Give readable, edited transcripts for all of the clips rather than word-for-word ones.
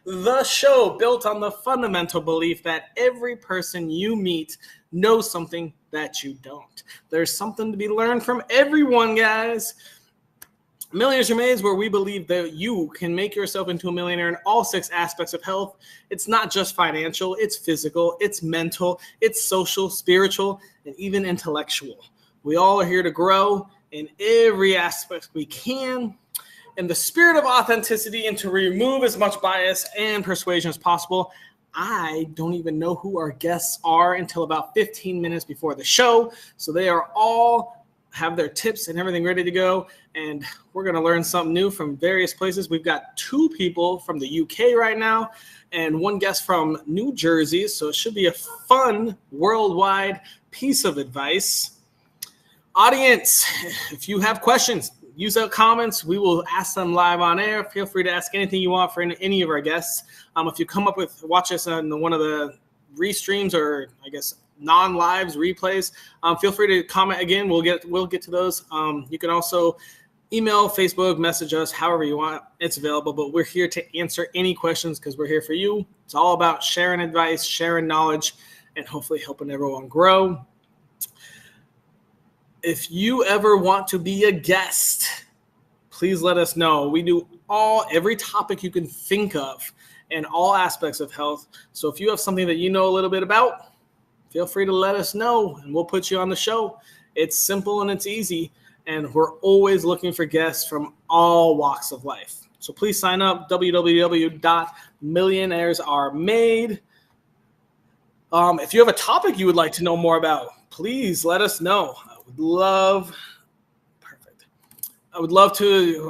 the show built on the fundamental belief that every person you meet knows something that you don't. There's something to be learned from everyone, guys. Millionaires are made where we believe that you can make yourself into a millionaire in all 6 aspects of health. It's not just financial, it's physical, it's mental, it's social, spiritual, and even intellectual. We all are here to grow in every aspect we can, in the spirit of authenticity, and to remove as much bias and persuasion as possible. I don't even know who our guests are until about 15 minutes before the show, so they are all have their tips and everything ready to go, and we're going to learn something new from various places. We've got 2 people from the UK right now and 1 guest from New Jersey, so it should be a fun worldwide piece of advice. Audience, if you have questions, use our comments. We will ask them live on air. Feel free to ask anything you want for any of our guests. If you come up with, watch us on one of the restreams or I guess non-lives, replays, feel free to comment again. We'll get to those. You can also email, Facebook, message us, however you want. It's available, but we're here to answer any questions because we're here for you. It's all about sharing advice, sharing knowledge, and hopefully helping everyone grow. If you ever want to be a guest, please let us know. We do every topic you can think of in all aspects of health. So if you have something that you know a little bit about, feel free to let us know and we'll put you on the show. It's simple and it's easy, and we're always looking for guests from all walks of life. So please sign up, www.millionairesaremade. If you have a topic you would like to know more about, please let us know. I would love to,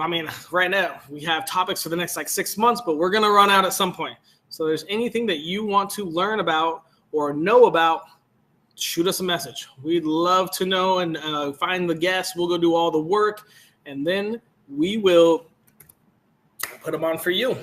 right now we have topics for the next 6 months, but we're going to run out at some point. So if there's anything that you want to learn about or know about, shoot us a message. We'd love to know and find the guests. We'll go do all the work, and then we will put them on for you.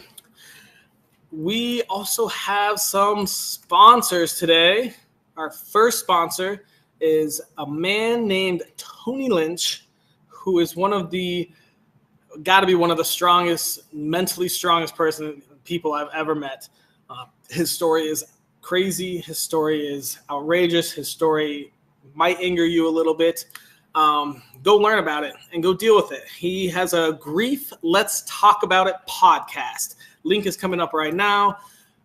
We also have some sponsors today. Our first sponsor is a man named Tony Lynch, who is got to be one of the strongest, mentally strongest people I've ever met. His story is crazy. His story is outrageous. His story might anger you a little bit. Go learn about it and go deal with it. He has a Grief Let's Talk About It podcast. Link is coming up right now.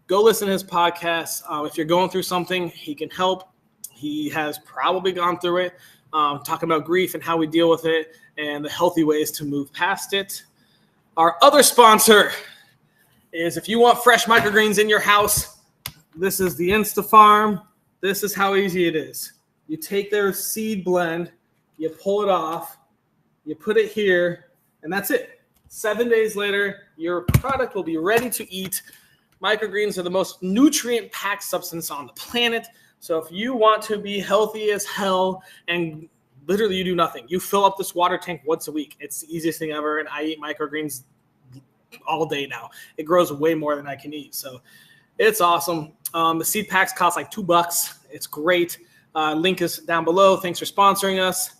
Go listen to his podcast. If you're going through something, he can help. He has probably gone through it, talking about grief and how we deal with it and the healthy ways to move past it. Our other sponsor is, if you want fresh microgreens in your house, this is the InstaFarm. This is how easy it is. You take their seed blend, you pull it off, you put it here, and that's it. 7 days later, your product will be ready to eat. Microgreens are the most nutrient-packed substance on the planet. So if you want to be healthy as hell and literally you do nothing, you fill up this water tank once a week. It's the easiest thing ever, and I eat microgreens all day now. It grows way more than I can eat, so it's awesome. The seed packs cost $2. It's great. Link is down below. Thanks for sponsoring us.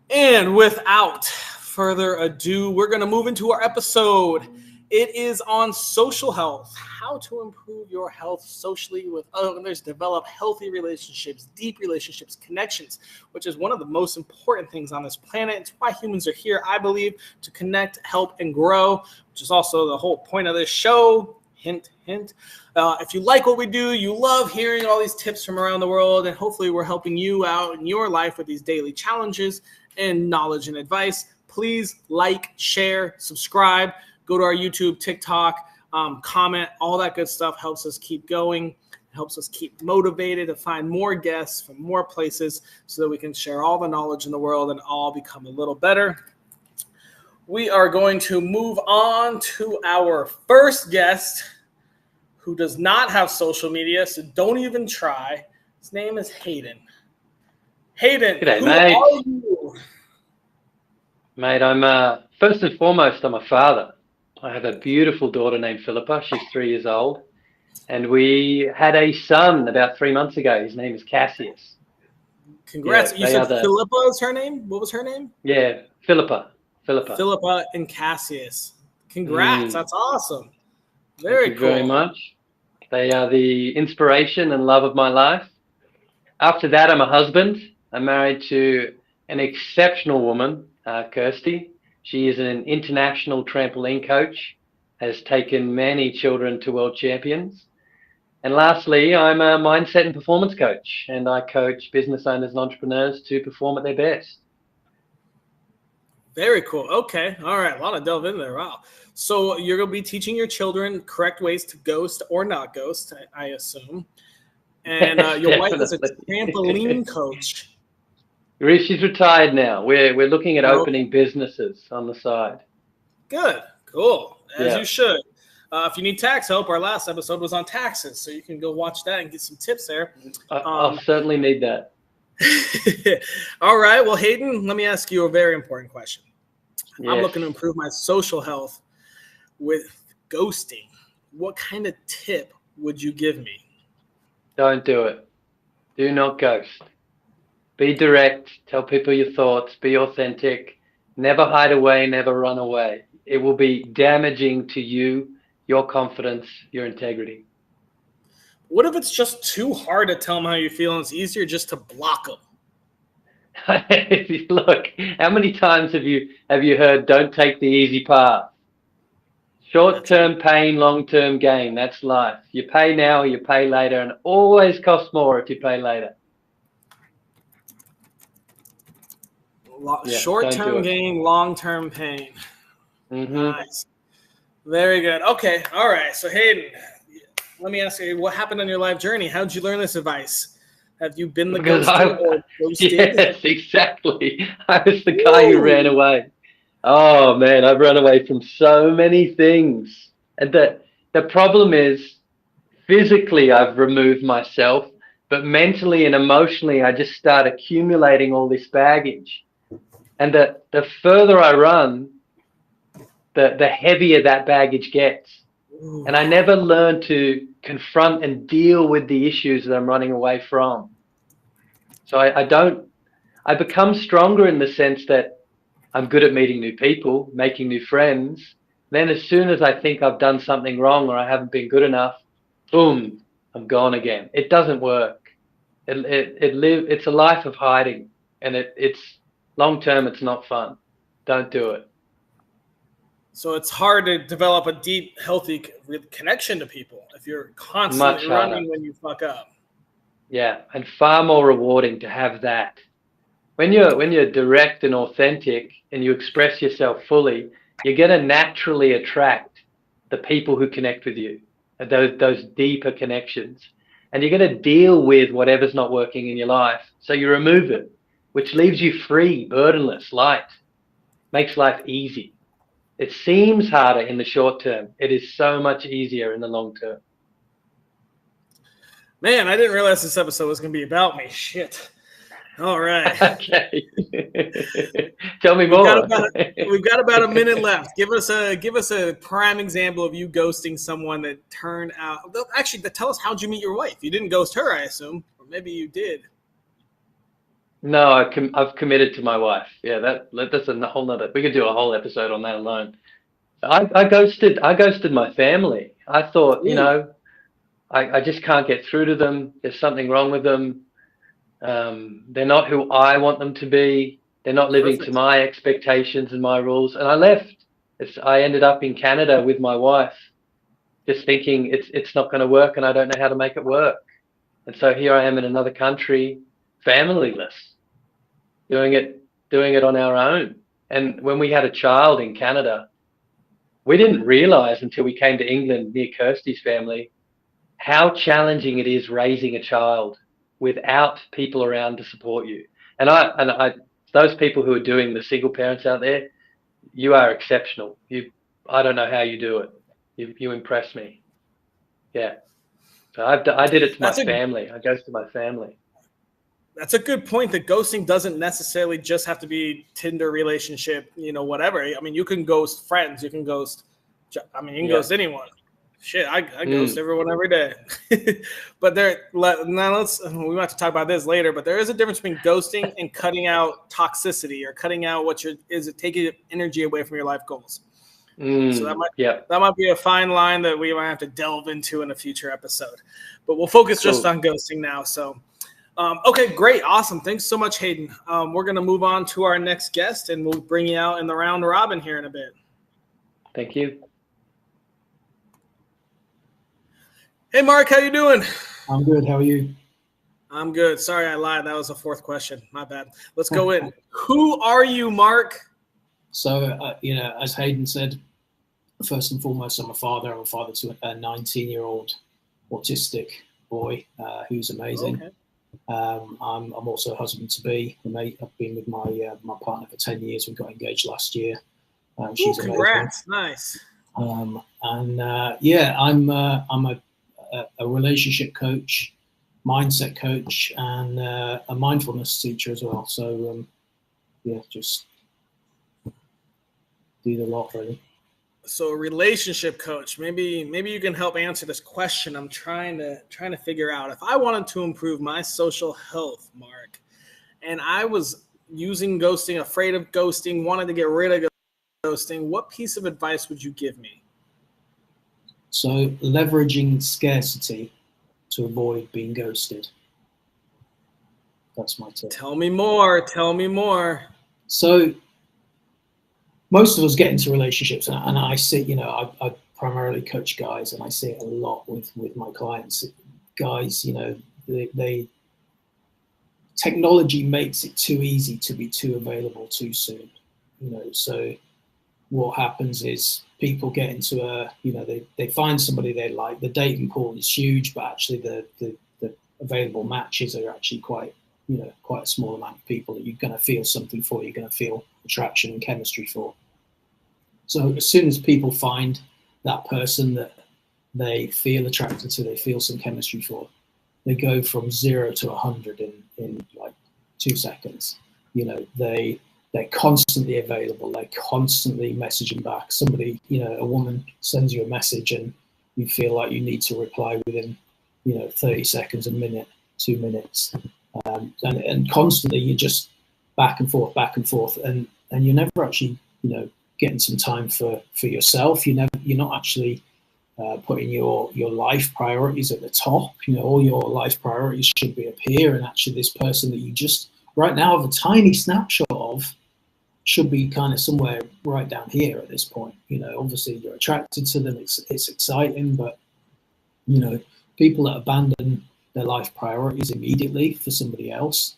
And without further ado, we're going to move into our episode. It is on social health, how to improve your health socially with others, develop healthy relationships, deep relationships, connections, which is one of the most important things on this planet. It's why humans are here, I believe, to connect, help, and grow, which is also the whole point of this show. Hint, hint. If you like what we do, you love hearing all these tips from around the world, and hopefully we're helping you out in your life with these daily challenges and knowledge and advice, please like, share, subscribe. Go to our YouTube, TikTok, comment. All that good stuff helps us keep going, helps us keep motivated to find more guests from more places so that we can share all the knowledge in the world and all become a little better. We are going to move on to our first guest, who does not have social media, so don't even try. His name is Hayden. Hayden, G'day, who mate. are you? Mate, I'm first and foremost, I'm a father. I have a beautiful daughter named Philippa. She's 3 years old. And we had a son about 3 months ago. His name is Cassius. Congrats. Yeah, you said Philippa is her name? What was her name? Yeah, Philippa. Philippa and Cassius. Congrats. That's awesome. Very Thank you very cool. much. They are the inspiration and love of my life. After that, I'm a husband. I'm married to an exceptional woman, Kirsty. She is an international trampoline coach, has taken many children to world champions. And lastly, I'm a mindset and performance coach, and I coach business owners and entrepreneurs to perform at their best. Very cool. Okay. All right. A lot of delve in there. Wow. So you're going to be teaching your children correct ways to ghost or not ghost, I assume. And Yes, your wife is a definitely. trampoline coach. She's retired now. We're looking at Okay. opening businesses on the side. Good. Cool. As Yeah, you should. If you need tax help, our last episode was on taxes, so you can go watch that and get some tips there. I'll certainly need that. All right. Well, Hayden, let me ask you a very important question. I'm Yes. looking to improve my social health with ghosting. What kind of tip would you give me? Don't do it. Do not ghost. Be direct. Tell people your thoughts. Be authentic. Never hide away. Never run away. It will be damaging to you, your confidence, your integrity. What if it's just too hard to tell them how you feel and it's easier just to block them? Look, how many times have you heard don't take the easy path? That's a Short-term pain, long-term gain. That's life. You pay now, you pay later, and always costs more if you pay later. Yeah, don't do short-term it. gain, long-term pain. Hmm. Nice. Very good. Okay. All right. So Hayden, let me ask you, what happened on your life journey? How did you learn this advice? Have you been the Because ghoster or ghosted? yes, exactly. I was the guy who ran Woo! away. Oh man, I've run away from so many things. And the problem is physically I've removed myself, but mentally and emotionally I just start accumulating all this baggage. And the further I run, the heavier that baggage gets. Ooh. And I never learn to confront and deal with the issues that I'm running away from. So I become stronger in the sense that I'm good at meeting new people, making new friends. Then as soon as I think I've done something wrong or I haven't been good enough, boom, I'm gone again. It doesn't work. It's a life of hiding, and it's long term. It's not fun. Don't do it. So it's hard to develop a deep, healthy connection to people if you're constantly Much harder. running when you fuck up. Yeah, and far more rewarding to have that. When you're direct and authentic and you express yourself fully, you're going to naturally attract the people who connect with you, those deeper connections. And you're going to deal with whatever's not working in your life. So you remove it, which leaves you free, burdenless, light, makes life easy. It seems harder in the short term. It is so much easier in the long term. Man, I didn't realize this episode was going to be about me. Shit. All right. Okay. Tell me We've got more. about we've got about a minute left. Give us a prime example of you ghosting someone that turned out. Actually, tell us, how'd you meet your wife? You didn't ghost her, I assume, or maybe you did. No, I've committed to my wife. Yeah, that's a whole nother. We could do a whole episode on that alone. I ghosted my family. I thought, Ooh, I just can't get through to them. There's something wrong with them. They're not who I want them to be. They're not living to perfect. my expectations and my rules. And I left. I ended up in Canada with my wife, just thinking it's not going to work, and I don't know how to make it work. And so here I am in another country, familyless, doing it on our own. And when we had a child in Canada, we didn't realize until we came to England near Kirsty's family how challenging it is raising a child without people around to support you. And those people who are doing the single parents out there, you are exceptional. I don't know how you do it. You impress me. Yeah. So I did it to my That's a family. I goes to my family. that's a good point. That ghosting doesn't necessarily just have to be Tinder relationship, whatever. I mean, you can ghost friends. You can ghost. I mean, you can Yeah. ghost anyone. Shit, I ghost Mm. everyone every day. But now we might have to talk about this later. But there is a difference between ghosting and cutting out toxicity or cutting out is it taking energy away from your life goals. So Yeah. that might be a fine line that we might have to delve into in a future episode. But we'll focus just on ghosting now. So, okay, great, awesome. Thanks so much, Hayden. We're gonna move on to our next guest, and we'll bring you out in the round robin here in a bit. Thank you. Hey, Mark, how you doing? I'm good. How are you? I'm good. Sorry, I lied. That was a fourth question. My bad. Let's go in. Who are you, Mark? So, as Hayden said, first and foremost, I'm a father. I'm a father to a 19-year-old autistic boy who's amazing. Okay. I'm also a husband to be. I've been with my partner for 10 years. We got engaged last year. She's congrats. Nice. I'm a relationship coach, mindset coach, and a mindfulness teacher as well. So, just do the lot really. So, a relationship coach. Maybe you can help answer this question. I'm trying to figure out if I wanted to improve my social health, Mark, and I was using ghosting, afraid of ghosting, wanted to get rid of ghosting. What piece of advice would you give me? So, leveraging scarcity to avoid being ghosted. That's my tip. Tell me more. Tell me more. So, most of us get into relationships, and I see, I primarily coach guys, and I see it a lot with my clients. Guys, they technology makes it too easy to be too available too soon. So what happens is people get into they find somebody they like. The dating pool is huge, but actually the available matches are actually quite a small amount of people that you're going to feel something for. You're going to feel attraction and chemistry for. So as soon as people find that person that they feel attracted to, they feel some chemistry for, they go from 0 to 100 in like 2 seconds. They're constantly available. They're constantly messaging back. Somebody, a woman sends you a message and you feel like you need to reply within, 30 seconds, a minute, 2 minutes. And constantly you're just back and forth. And you're never actually, getting some time for yourself. You're not actually putting your life priorities at the top. All your life priorities should be up here, and actually this person that you just right now have a tiny snapshot of should be kind of somewhere right down here at this point. Obviously you're attracted to them, it's exciting, but people that abandon their life priorities immediately for somebody else,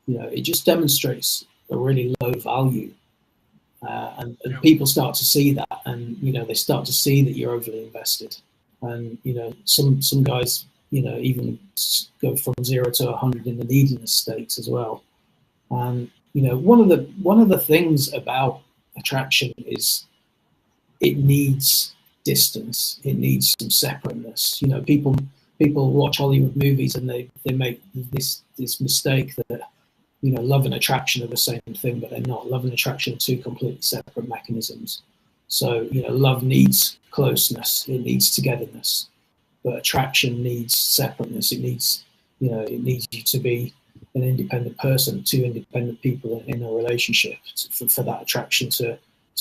it just demonstrates a really low value. And people start to see that, and they start to see that you're overly invested. And some guys even go from 0 to 100 in the neediness stakes as well. And one of the things about attraction is it needs distance. It needs some separateness. People watch Hollywood movies and they make this mistake that love and attraction are the same thing, but they're not. Love and attraction are two completely separate mechanisms. So, love needs closeness, it needs togetherness, but attraction needs separateness. It needs you to be an independent person, two independent people in a relationship for that attraction to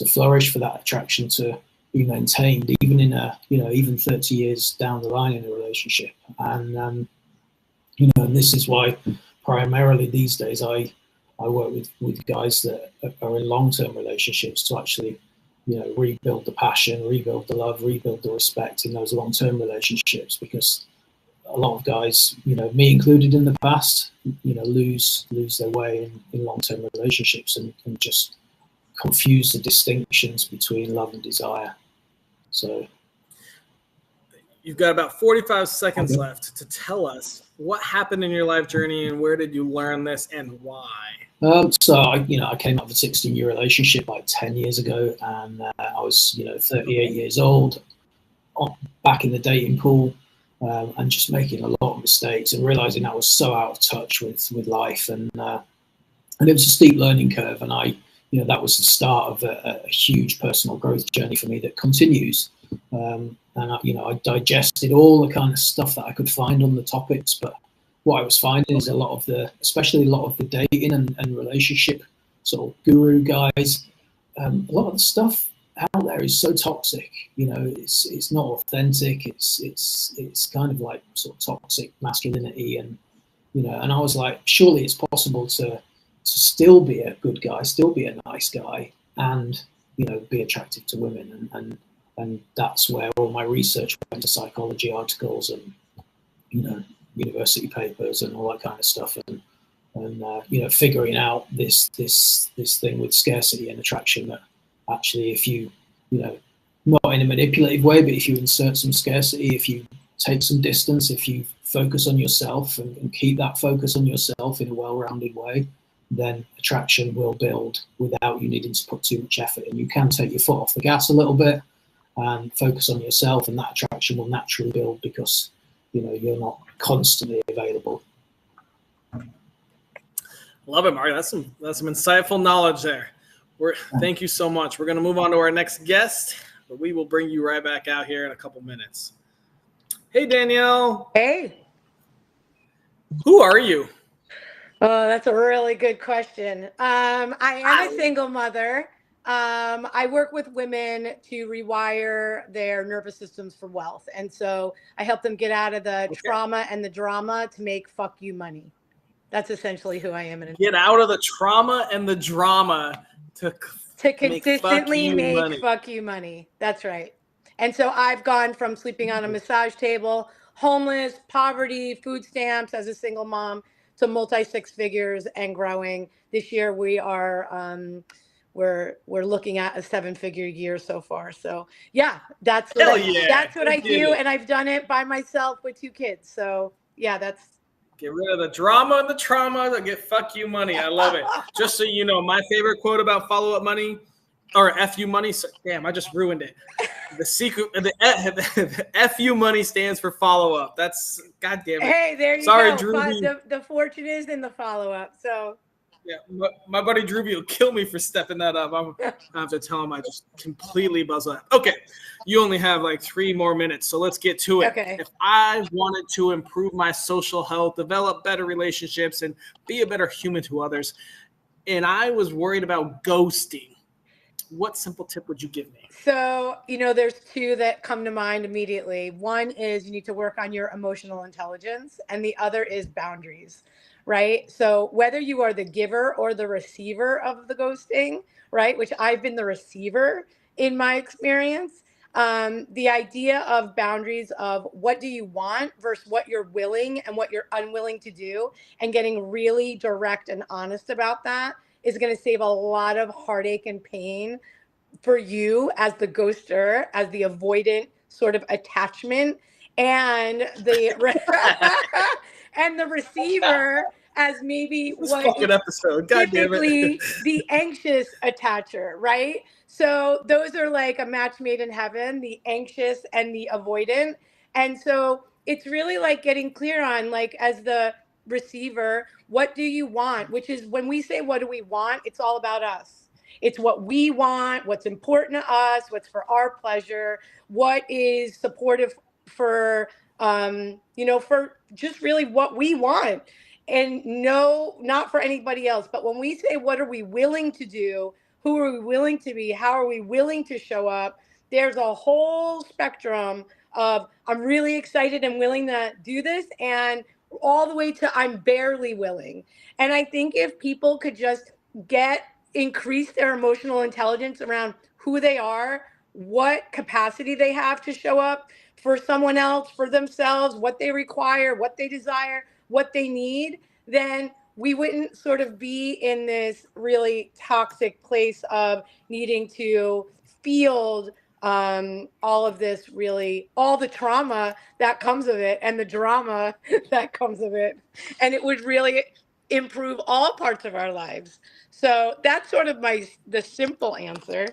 flourish, for that attraction to be maintained, even in even 30 years down the line in a relationship. And, and this is why primarily these days I work with guys that are in long-term relationships to actually rebuild the passion, rebuild the love, rebuild the respect in those long-term relationships, because a lot of guys, me included in the past, lose their way in long-term relationships and just confuse the distinctions between love and desire. So you've got about 45 seconds left to tell us what happened in your life journey and where did you learn this and why? So I came out of a 16-year relationship like 10 years ago, and I was 38 years old, back in the dating pool, and just making a lot of mistakes and realizing I was so out of touch with life, and it was a steep learning curve, and that was the start of a huge personal growth journey for me that continues. And I digested all the kind of stuff that I could find on the topics, but what I was finding is especially a lot of the dating and relationship sort of guru guys, a lot of the stuff out there is so toxic. You know, it's not authentic. It's kind of like sort of toxic masculinity, and you know. And I was like, surely it's possible to still be a good guy, still be a nice guy, and you know, be attractive to women. And that's where all my research went to psychology articles and you know, university papers and all that kind of stuff, and you know, figuring out this thing with scarcity and attraction, that actually if you know, not in a manipulative way, but if you insert some scarcity, if you take some distance, if you focus on yourself and keep that focus on yourself in a well-rounded way, then attraction will build without you needing to put too much effort. And you can take your foot off the gas a little bit and focus on yourself, and that attraction will naturally build because you know, you're not constantly available. Love it, Mark. That's some insightful knowledge there. Thank you so much. We're going to move on to our next guest, but we will bring you right back out here in a couple minutes. Hey, Danielle. Hey. Who are you? Oh, that's a really good question. I am a single mother. I work with women to rewire their nervous systems for wealth. And so I help them get out of the trauma and the drama to make fuck you money. That's essentially who I am. Get out of the trauma and the drama to consistently make fuck you money. That's right. And so I've gone from sleeping on a massage table, homeless, poverty, food stamps as a single mom, to multi-six figures and growing. This year we are we're looking at a 7-figure year so far. So yeah, that's what I do, and I've done it by myself with 2 kids. So yeah, that's. Get rid of the drama and the trauma to get fuck you money. I love it. Just so you know, my favorite quote about follow-up money, or FU money. Damn, I just ruined it. The secret, the FU money stands for follow-up. That's, goddamn it. Hey, there you go. Drew. The fortune is in the follow-up. So. Yeah, my buddy Drewby will kill me for stepping that up. I have to tell him I just completely buzzed that. Okay, you only have like 3 more minutes, so let's get to it. Okay. If I wanted to improve my social health, develop better relationships, and be a better human to others, and I was worried about ghosting, what simple tip would you give me? So, you know, there's 2 that come to mind immediately. One is you need to work on your emotional intelligence, and the other is boundaries. Right? So whether you are the giver or the receiver of the ghosting, right, which I've been the receiver in my experience, the idea of boundaries of what do you want versus what you're willing and what you're unwilling to do, and getting really direct and honest about that is going to save a lot of heartache and pain for you as the ghoster, as the avoidant sort of attachment, and the and the receiver as maybe what typically the anxious attacher, right? So those are like a match made in heaven, the anxious and the avoidant. And so it's really like getting clear on, like, as the receiver, what do you want? Which is, when we say what do we want, it's all about us. It's what we want, what's important to us, what's for our pleasure, what is supportive for, you know, for just really what we want. And no, not for anybody else. But when we say, what are we willing to do? Who are we willing to be? How are we willing to show up? There's a whole spectrum of, I'm really excited and willing to do this, and all the way to I'm barely willing. And I think if people could just increase their emotional intelligence around who they are, what capacity they have to show up for someone else, for themselves, what they require, what they desire, what they need, then we wouldn't sort of be in this really toxic place of needing to field all of this, really, all the trauma that comes of it and the drama that comes of it. And it would really improve all parts of our lives. So that's sort of the simple answer.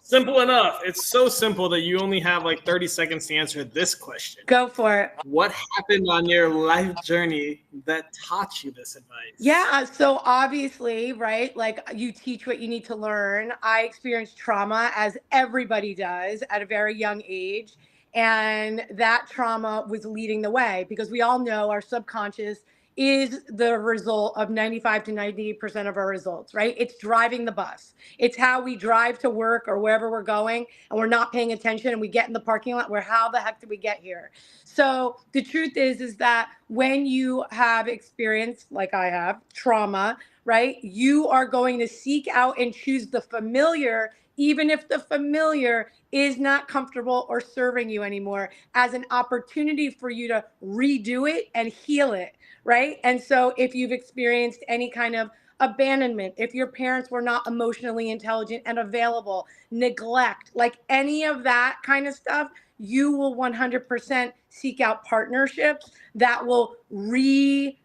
Simple enough. It's so simple that you only have like 30 seconds to answer this question. Go for it. What happened on your life journey that taught you this advice? Yeah, so obviously, right, like, you teach what you need to learn. I experienced trauma, as everybody does, at a very young age. And that trauma was leading the way, because we all know our subconscious is the result of 95 to 90% of our results, right? It's driving the bus. It's how we drive to work or wherever we're going and we're not paying attention and we get in the parking lot where how the heck did we get here? So the truth is that when you have experienced, like I have, trauma, right, you are going to seek out and choose the familiar, even if the familiar is not comfortable or serving you anymore, as an opportunity for you to redo it and heal it, right? And so if you've experienced any kind of abandonment, if your parents were not emotionally intelligent and available, neglect, like any of that kind of stuff, you will 100% seek out partnerships that will redo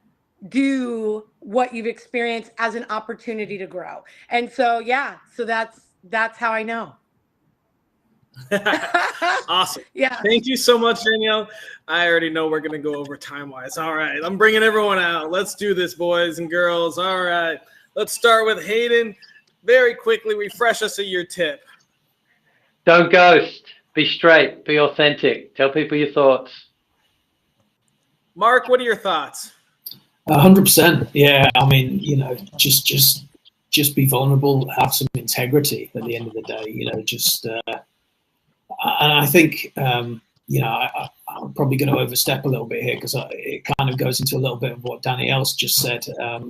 what you've experienced as an opportunity to grow. And so, yeah, so that's how I know. Awesome. Yeah. Thank you so much, Danielle. I already know we're going to go over time-wise. All right. I'm bringing everyone out. Let's do this, boys and girls. All right. Let's start with Hayden. Very quickly, refresh us of your tip. Don't ghost. Be straight. Be authentic. Tell people your thoughts. Mark, what are your thoughts? 100%. Yeah. I mean, you know, just be vulnerable, have some integrity at the end of the day, you know, just, and I think, you know, I'm probably going to overstep a little bit here because it kind of goes into a little bit of what Danny else just said,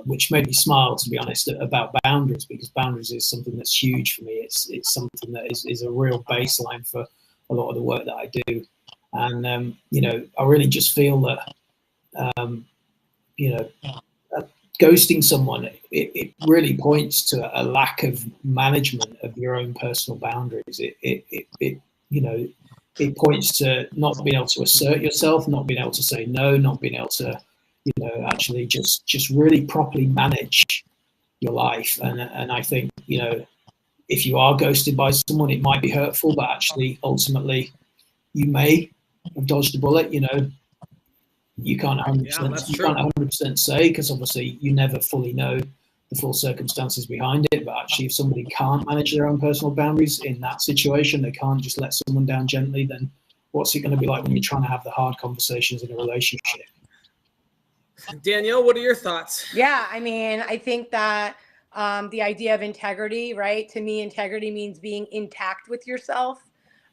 which made me smile, to be honest, about boundaries, because boundaries is something that's huge for me. It's something that is a real baseline for a lot of the work that I do. And, you know, I really just feel that, you know, ghosting someone, it really points to a lack of management of your own personal boundaries. It you know, it points to not being able to assert yourself, not being able to say no, not being able to, you know, actually just really properly manage your life. And I think, you know, if you are ghosted by someone, it might be hurtful, but actually ultimately you may have dodged a bullet. You know, you can't 100% say, because obviously you never fully know the full circumstances behind it. But actually, if somebody can't manage their own personal boundaries in that situation, they can't just let someone down gently, then what's it going to be like when you're trying to have the hard conversations in a relationship? Danielle, what are your thoughts? Yeah, I mean, I think that the idea of integrity, right? To me, integrity means being intact with yourself,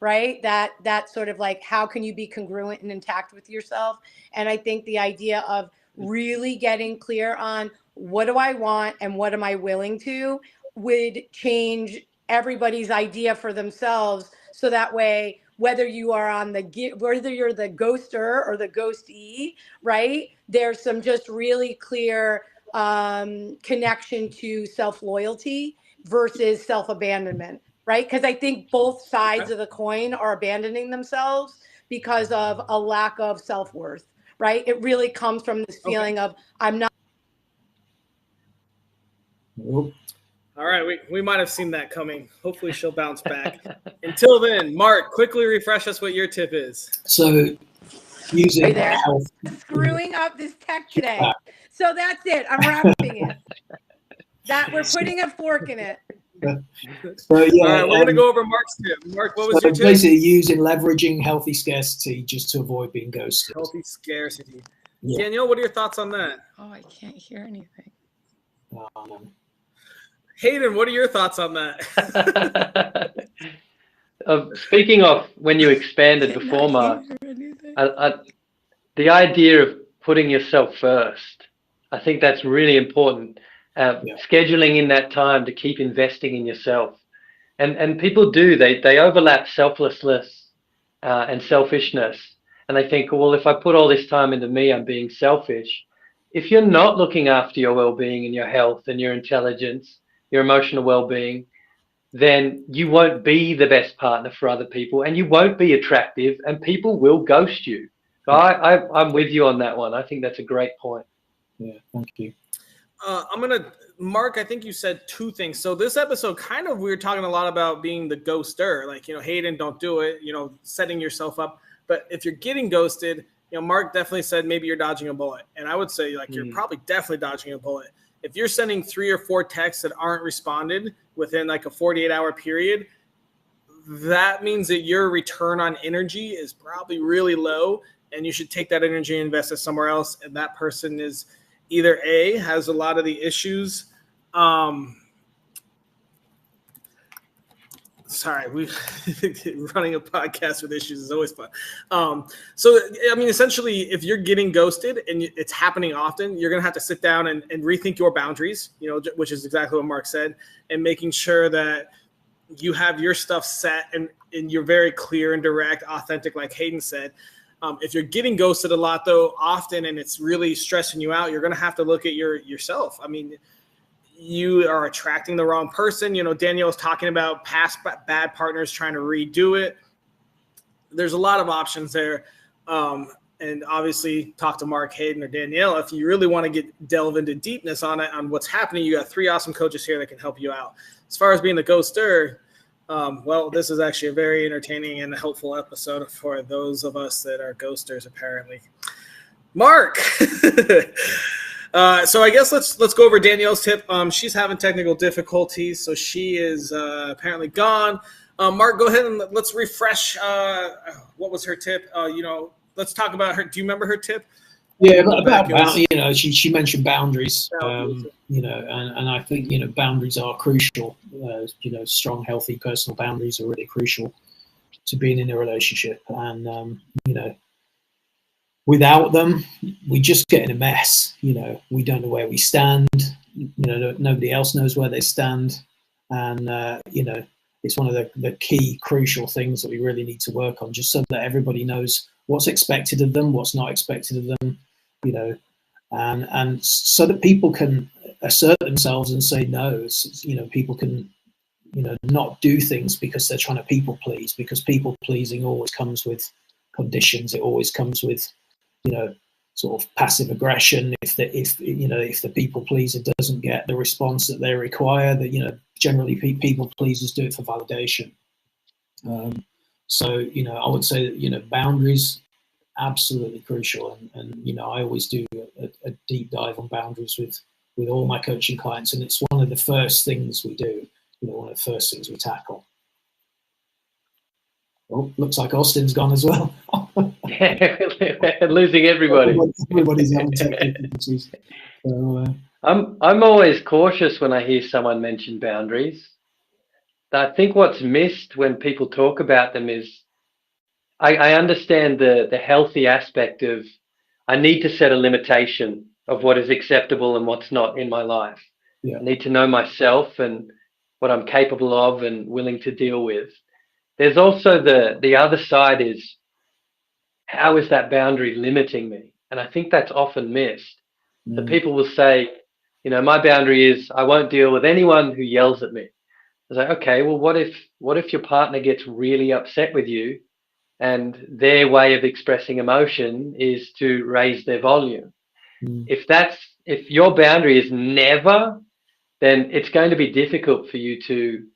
right? That sort of like, how can you be congruent and intact with yourself? And I think the idea of really getting clear on what do I want and what am I willing to would change everybody's idea for themselves. So that way, whether you are on whether you're the ghoster or the ghostee, right? There's some just really clear connection to self-loyalty versus self-abandonment, right? Because I think both sides of the coin are abandoning themselves because of a lack of self-worth, right? It really comes from this feeling of I'm not. Nope. All right, we might have seen that coming. Hopefully she'll bounce back. Until then, Mark, quickly refresh us what your tip is. So using health. Screwing up this tech today. So that's it. I'm wrapping it. That we're putting a fork in it. So yeah, all right, we're going to go over Mark's tip. Mark, what was your tip? Basically leveraging healthy scarcity just to avoid being ghosted. Healthy scarcity. Yeah. Danielle, what are your thoughts on that? Oh, I can't hear anything. Hayden, what are your thoughts on that? Speaking of when you expanded before, Mark, the idea of putting yourself first, I think that's really important. Scheduling in that time to keep investing in yourself. And people do, they overlap selflessness and selfishness. And they think, well, if I put all this time into me, I'm being selfish. If you're not looking after your well-being and your health and your intelligence, your emotional well-being, then you won't be the best partner for other people, and you won't be attractive, and people will ghost you. So I'm with you on that one. I think that's a great point. Yeah, thank you. Mark, I think you said two things. So this episode, kind of, we were talking a lot about being the ghoster, like, you know, Hayden, don't do it, you know, setting yourself up. But if you're getting ghosted, you know, Mark definitely said maybe you're dodging a bullet. And I would say, like, you're probably definitely dodging a bullet. If you're sending 3 or 4 texts that aren't responded within like a 48-hour period, that means that your return on energy is probably really low, and you should take that energy and invest it somewhere else. And that person is either A, has a lot of the issues. Sorry, we running a podcast with issues is always fun. So, I mean, essentially, if you're getting ghosted and it's happening often, you're going to have to sit down and rethink your boundaries, you know, which is exactly what Mark said, and making sure that you have your stuff set and you're very clear and direct, authentic, like Hayden said. If you're getting ghosted a lot, though, often, and it's really stressing you out, you're going to have to look at yourself. I mean, you are attracting the wrong person. You know, Danielle was talking about past bad partners trying to redo it. There's a lot of options there. And obviously talk to Mark, Hayden, or Danielle. If you really want to delve into deepness on it, on what's happening, you got 3 awesome coaches here that can help you out. As far as being the ghoster, well, this is actually a very entertaining and helpful episode for those of us that are ghosters, apparently. Mark. So I guess let's go over Danielle's tip. She's having technical difficulties, so she is apparently gone. Mark, go ahead and let's refresh. What was her tip? Let's talk about her. Do you remember her tip? Yeah, about you know, she mentioned boundaries. You know, and I think, you know, boundaries are crucial. You know, strong, healthy personal boundaries are really crucial to being in a relationship. And you know, without them, we just get in a mess. You know, we don't know where we stand. You know, nobody else knows where they stand. And, you know, it's one of the key crucial things that we really need to work on, just so that everybody knows what's expected of them, what's not expected of them, you know, and so that people can assert themselves and say no. You know, people can, you know, not do things because they're trying to people please, because people pleasing always comes with conditions. It always comes with, you know, sort of passive aggression. If the people pleaser doesn't get the response that they require, that, you know, generally people pleasers do it for validation. So, you know, I would say that, you know, boundaries, absolutely crucial. And you know, I always do a deep dive on boundaries with all my coaching clients, and it's one of the first things we do. You know, one of the first things we tackle. Oh, looks like Austin's gone as well. Losing everybody. Everybody's having technical difficulties. So, I'm always cautious when I hear someone mention boundaries. I think what's missed when people talk about them is I understand the healthy aspect of I need to set a limitation of what is acceptable and what's not in my life. Yeah. I need to know myself and what I'm capable of and willing to deal with. There's also the other side is, how is that boundary limiting me? And I think that's often missed. So people will say, you know, my boundary is I won't deal with anyone who yells at me. I was like, okay, well, what if your partner gets really upset with you and their way of expressing emotion is to raise their volume? If your boundary is never, then it's going to be difficult for you to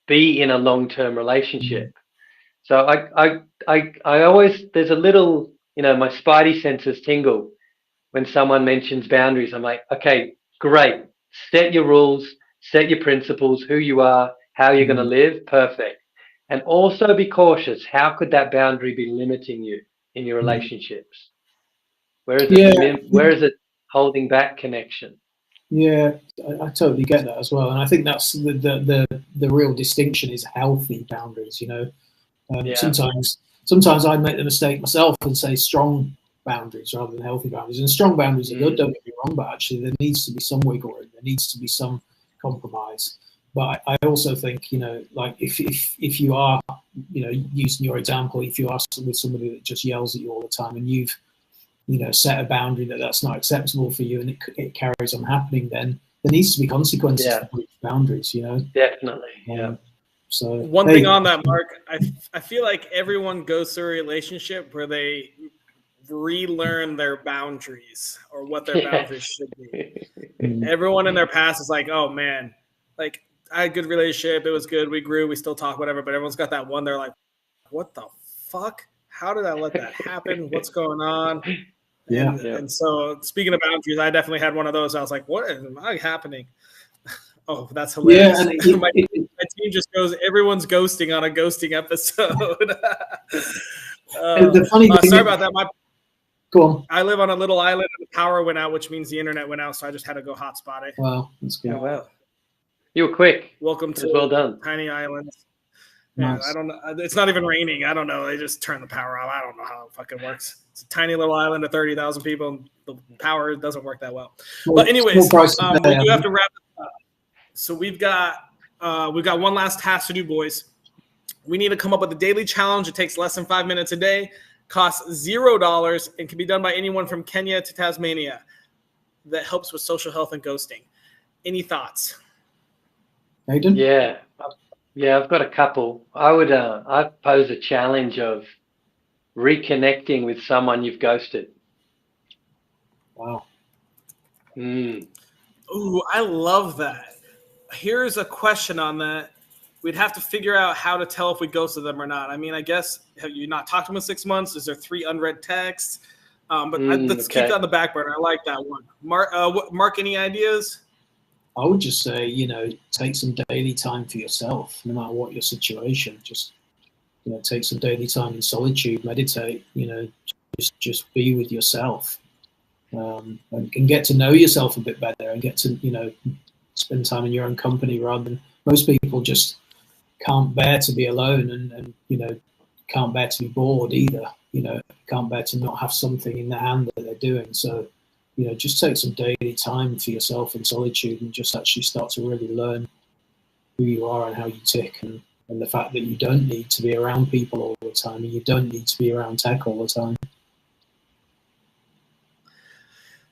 be in a long-term relationship. So I always, there's a little, you know, my spidey senses tingle when someone mentions boundaries. I'm like, okay, great. Set your rules, set your principles, who you are, how you're going to live. Perfect. And also be cautious. How could that boundary be limiting you in your relationships? Where is it holding back connection? Yeah, I totally get that as well. And I think that's the real distinction is healthy boundaries, you know. Sometimes I make the mistake myself and say strong boundaries rather than healthy boundaries. And strong boundaries are good, don't get me wrong, but actually there needs to be some wiggle room. There needs to be some compromise. But I also think, you know, like if you are, you know, using your example, if you are with somebody that just yells at you all the time and you've, you know, set a boundary that's not acceptable for you and it carries on happening, then there needs to be consequences for breach boundaries, you know. Definitely. Yeah. So one thing on that, Mark, I feel like everyone goes through a relationship where they relearn their boundaries or what their boundaries should be. Everyone in their past is like, oh man, like I had a good relationship, it was good, we grew, we still talk, whatever, but everyone's got that one, they're like, what the fuck? How did I let that happen? What's going on? And so speaking of boundaries, I definitely had one of those. I was like, what is happening? Oh, that's hilarious. Yeah, my team just goes, everyone's ghosting on a ghosting episode. The funny thing, sorry about that. Go on. I live on a little island and the power went out, which means the internet went out. So I just had to go hotspot it. Wow, that's good. Oh, wow. You were quick. Welcome It to was well done. Tiny Islands. Yeah, Nice. I don't know. It's not even raining. I don't know. They just turn the power off. I don't know how it fucking works. It's a tiny little island of 30,000 people. And the power doesn't work that well. But anyways, we do have to wrap it up. So we've got one last task to do, boys. We need to come up with a daily challenge. It takes less than 5 minutes a day, costs $0, and can be done by anyone from Kenya to Tasmania. That helps with social health and ghosting. Any thoughts? Hayden? Yeah, I've got a couple. I'd pose a challenge of reconnecting with someone you've ghosted. Wow. Mm. Ooh, I love that. Here's a question on that. We'd have to figure out how to tell if we ghosted them or not. I mean, I guess, have you not talked to them in 6 months? Is there 3 unread texts? Let's keep that on the back burner. I like that one. Mark, any ideas? I would just say, take some daily time for yourself, no matter what your situation. Just, take some daily time in solitude, meditate, just be with yourself, and get to know yourself a bit better and get to, spend time in your own company rather than most people just can't bear to be alone and can't bear to be bored either, can't bear to not have something in their hand that they're doing. So, just take some daily time for yourself in solitude and just actually start to really learn who you are and how you tick, and the fact that you don't need to be around people all the time and you don't need to be around tech all the time.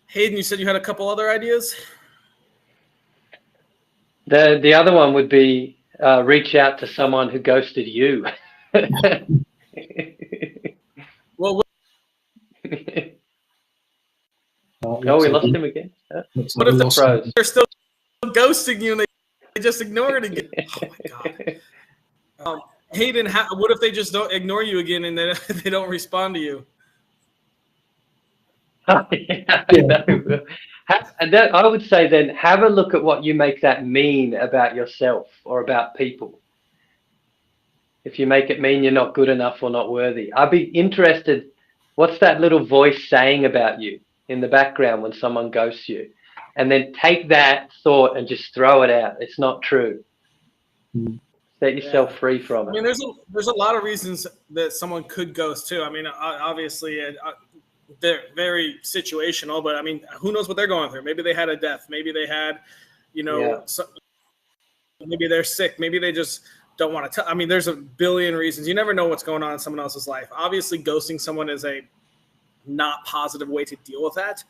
Hayden, you said you had a couple other ideas? The other one would be reach out to someone who ghosted you. Well, oh, we lost him again. What if they're still ghosting you and they just ignore it again? Oh my God. Hayden, what if they just don't ignore you again and they don't respond to you? Yeah, I know. And that, I would say then have a look at what you make that mean about yourself or about people. If you make it mean you're not good enough or not worthy, I'd be interested. What's that little voice saying about you in the background when someone ghosts you? And then take that thought and just throw it out. It's not true. Set yourself free from it. I mean, there's a lot of reasons that someone could ghost too. I mean, obviously, they're very situational, but I mean, who knows what they're going through? Maybe they had a death. Maybe they had, maybe they're sick. Maybe they just don't want to tell. I mean, there's a billion reasons. You never know what's going on in someone else's life. Obviously, ghosting someone is a not positive way to deal with that.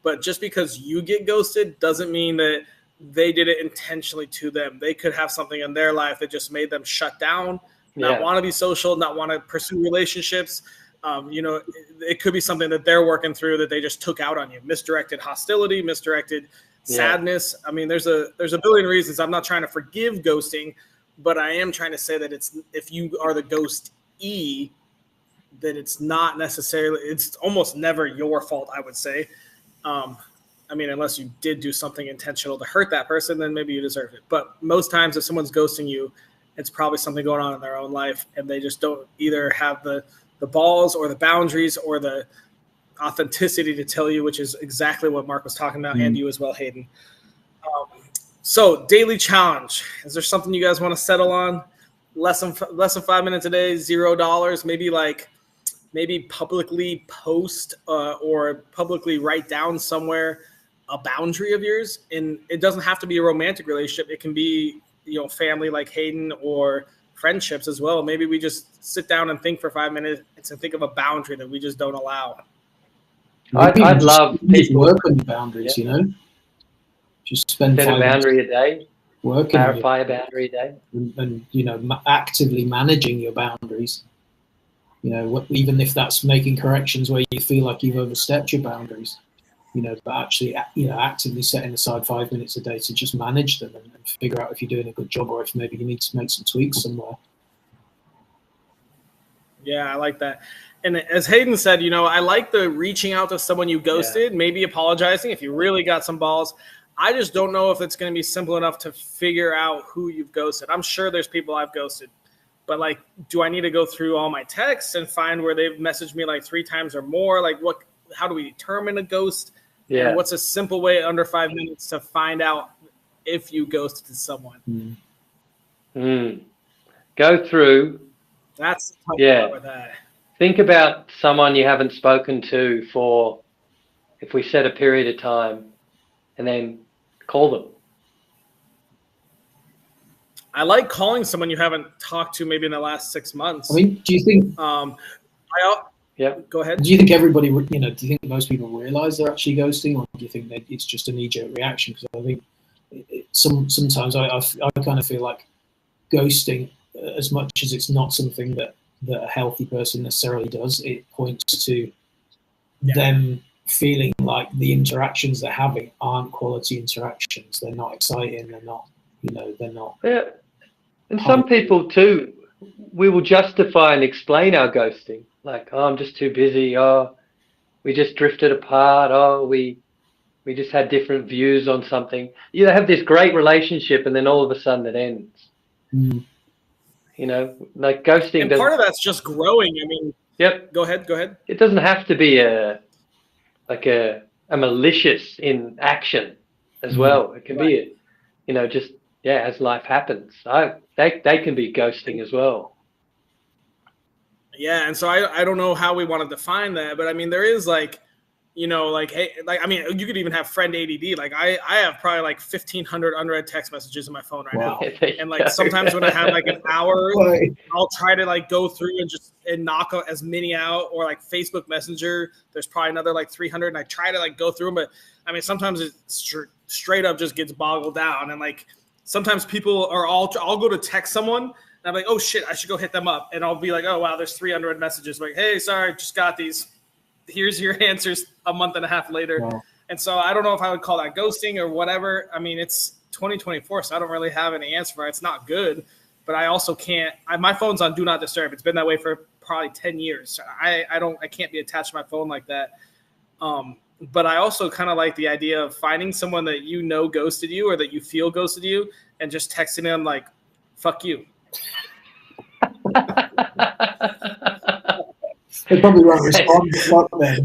But just because you get ghosted doesn't mean that they did it intentionally to them. They could have something in their life that just made them shut down, not want to be social, not want to pursue relationships. It could be something that they're working through that they just took out on you. Misdirected hostility, misdirected sadness. I mean, there's a billion reasons. I'm not trying to forgive ghosting, but I am trying to say that if you are the ghostee, that it's not necessarily, it's almost never your fault, I would say. I mean, unless you did do something intentional to hurt that person, then maybe you deserve it. But most times if someone's ghosting you, it's probably something going on in their own life, and they just don't either have the balls or the boundaries or the authenticity to tell you, which is exactly what Mark was talking about, and you as well, Hayden. So daily challenge. Is there something you guys want to settle on? Less than 5 minutes a day, $0. Maybe publicly post or publicly write down somewhere a boundary of yours. And it doesn't have to be a romantic relationship. It can be, family like Hayden, or friendships as well. Maybe we just sit down and think for 5 minutes and think of a boundary that we just don't allow. I'd love people work on your boundaries, Just spend set a boundary a day, clarify a boundary a day, and actively managing your boundaries. Even if that's making corrections where you feel like you've overstepped your boundaries, but actually, actively setting aside 5 minutes a day to just manage them and figure out if you're doing a good job or if maybe you need to make some tweaks somewhere. Yeah, I like that. And as Hayden said, I like the reaching out to someone you ghosted, maybe apologizing if you really got some balls. I just don't know if it's going to be simple enough to figure out who you've ghosted. I'm sure there's people I've ghosted, but do I need to go through all my texts and find where they've messaged me 3 times or more? how do we determine a ghost? Yeah. And what's a simple way under 5 minutes to find out if you ghosted someone? Go through. That's the tough part with that. Think about someone you haven't spoken to for, if we set a period of time, and then call them. I like calling someone you haven't talked to maybe in the last 6 months. I mean, do you think? Go ahead. Do you think everybody, do you think most people realize they're actually ghosting, or do you think that it's just a knee-jerk reaction? Because I think sometimes I kind of feel like ghosting, as much as it's not something that a healthy person necessarily does, it points to them feeling like the interactions they're having aren't quality interactions. They're not exciting. They're not, they're not. Yeah. And some people too, we will justify and explain our ghosting. Like, oh, I'm just too busy. Oh, we just drifted apart. Oh, we just had different views on something. You have this great relationship, and then all of a sudden it ends. Like ghosting. And part of that's just growing. I mean, Go ahead. It doesn't have to be a malicious in action as well. It can be, just as life happens. They can be ghosting as well. Yeah, and so I don't know how we want to define that, but I mean there is hey, I mean you could even have friend ADD. Like I have probably like 1,500 unread text messages in my phone right now, and like sometimes when I have like an hour, I'll try to like go through and knock as many out, or like Facebook Messenger. There's probably another like 300, and I try to like go through them, but I mean sometimes it straight up just gets boggled down, and like sometimes people are I'll go to text someone. And I'm like, oh shit, I should go hit them up. And I'll be like, oh wow, there's 300 messages. I'm like, hey, sorry, just got these. Here's your answers a month and a half later. Wow. And so I don't know if I would call that ghosting or whatever. I mean, it's 2024, so I don't really have any answer for it. It's not good, but I also can't. My phone's on Do Not Disturb. It's been that way for probably 10 years. So I can't be attached to my phone like that. But I also kind of like the idea of finding someone that ghosted you, or that you feel ghosted you, and just texting them like, fuck you. They probably won't respond to fuck then,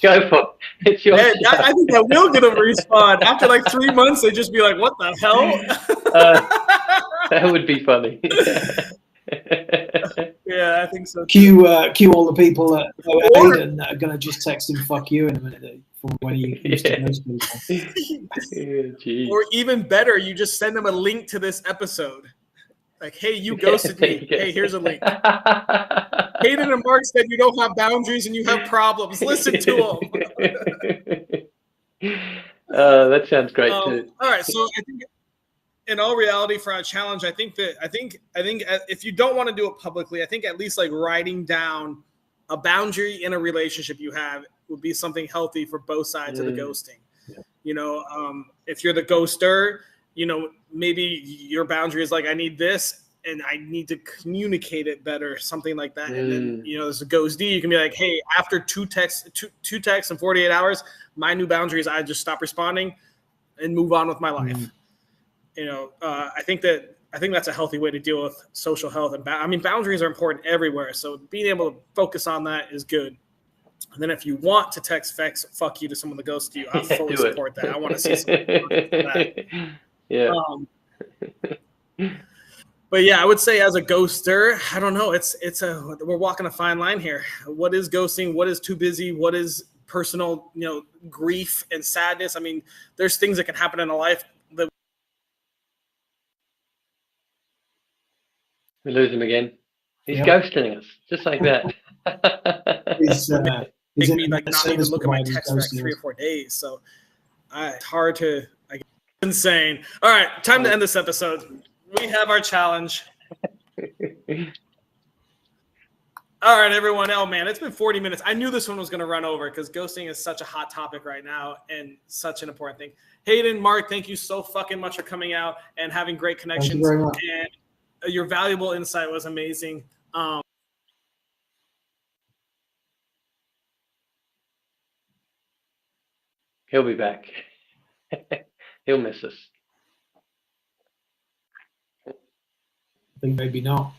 Go for it. It's your I think I will get them to respond. After like 3 months, they just be like, what the hell? That would be funny. Yeah, I think so. Cue all the people that Aiden that are going to just text him fuck you in a minute from when he used to those people. Or even better, you just send them a link to this episode. Like, hey, you ghosted me. Hey, here's a link. Hayden and Mark said you don't have boundaries and you have problems. Listen to them. That sounds great too. All right, so I think in all reality, for our challenge, I think if you don't want to do it publicly, I think at least like writing down a boundary in a relationship you have would be something healthy for both sides of the ghosting. Yeah. If you're the ghoster, maybe your boundary is like, I need this and I need to communicate it better, something like that. And then, there's a ghost D. You can be like, hey, after two texts in 48 hours, my new boundary is I just stop responding and move on with my life. I think that's a healthy way to deal with social health. And boundaries are important everywhere. So being able to focus on that is good. And then if you want to text fuck you to someone that ghosts you, I fully support that. I want to see something that. Yeah. But yeah, I would say as a ghoster, I don't know. We're walking a fine line here. What is ghosting? What is too busy? What is personal, grief and sadness? I mean, there's things that can happen in a life that we lose him again. He's ghosting us, just like that. Make me like not even look at my text for like 3 or 4 days. So it's hard to. Insane. All right, time to end this episode. We have our challenge. All right, everyone. Oh, man, it's been 40 minutes. I knew this one was going to run over because ghosting is such a hot topic right now and such an important thing. Hayden, Mark, thank you so fucking much for coming out and having great connections. Thank you very much. And your valuable insight was amazing. He'll be back. He'll miss us. I think maybe not.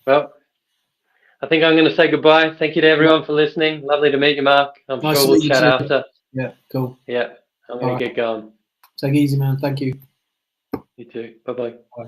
Well, I think I'm going to say goodbye. Thank you to everyone for listening. Lovely to meet you, Mark. I'm Nice sure to we'll meet you chat too. after. Yeah, cool. Yeah, I'm going to get going. Take it easy, man. Thank you. You too. Bye-bye. Bye.